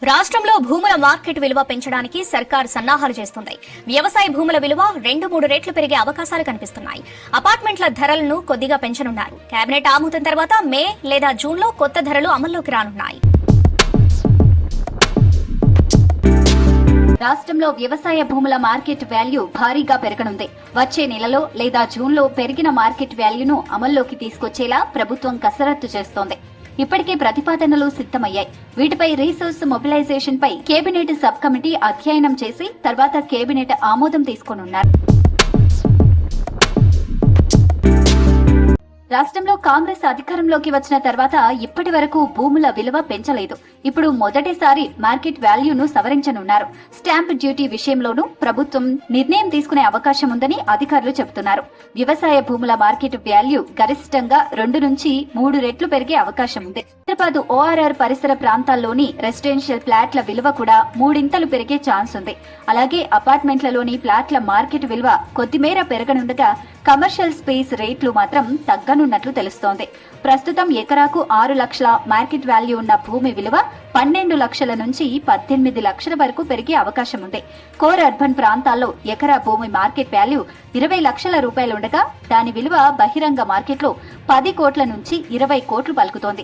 రాష్ట్రంలో భూముల మార్కెట్ విలువ పెంచడానికి సర్కార్ సన్నాహాలు చేస్తుంది. వ్యవసాయ భూముల విలువ 2-3 రెట్లు పెరిగే అవకాశాలు కనిపిస్తున్నాయి. అపార్ట్మెంట్ల ధరలను కొద్దిగా పెంచనున్నారు. కేబినెట్ ఆమోదం తర్వాత మే లేదా జూన్లో కొత్త ధరలు అమల్లోకి రానున్నాయి. రాష్ట్రంలో వ్యవసాయ భూముల మార్కెట్ వాల్యూ భారీగా పెరగనుంది. వచ్చే నెలలో లేదా జూన్లో పెరిగిన మార్కెట్ వాల్యూను అమల్లోకి తీసుకొచ్చేలా ప్రభుత్వం కసరత్తు చేస్తోంది. ఇప్పటికే ప్రతిపాదనలు సిద్ధమయ్యాయి. వీటిపై రీసోర్స్ మొబిలైజేషన్ పై కేబినెట్ సబ్ కమిటీ అధ్యయనం చేసి తర్వాత కేబినెట్ ఆమోదం తీసుకోనున్నారు. రాష్ట్రంలో కాంగ్రెస్ అధికారంలోకి వచ్చిన తర్వాత ఇప్పటి వరకు భూముల విలువ పెంచలేదు. ఇప్పుడు మొదటిసారి మార్కెట్ వాల్యూను సవరించనున్నారు. స్టాంప్ డ్యూటీ విషయంలోనూ ప్రభుత్వం నిర్ణయం తీసుకునే అవకాశం ఉందని అధికారులు చెబుతున్నారు. వ్యవసాయ భూముల మార్కెట్ వాల్యూ గరిష్టంగా 2 నుంచి 3 రెట్లు పెరిగే అవకాశం ఉంది. హైదరాబాద్ ఓఆర్ఆర్ పరిసర ప్రాంతాల్లోని రెసిడెన్షియల్ ఫ్లాట్ల విలువ కూడా 3 పెరిగే ఛాన్స్ ఉంది. అలాగే అపార్ట్మెంట్లలోని ఫ్లాట్ల మార్కెట్ విలువ కొద్దిమేర పెరగనుండగా కమర్షియల్ స్పేస్ రేట్లు మాత్రం తగ్గనున్నట్లు తెలుస్తోంది. ప్రస్తుతం ఎకరాకు 6 లక్షల మార్కెట్ వాల్యూ ఉన్న భూమి విలువ 12 లక్షల నుంచి 18 లక్షల వరకు పెరిగే అవకాశం ఉంది. కోర్ అర్బన్ ప్రాంతాల్లో ఎకరా భూమి మార్కెట్ వాల్యూ 20 లక్షల రూపాయలుండగా దాని విలువ బహిరంగ మార్కెట్లో 10 కోట్ల నుంచి 20 కోట్లు పలుకుతోంది.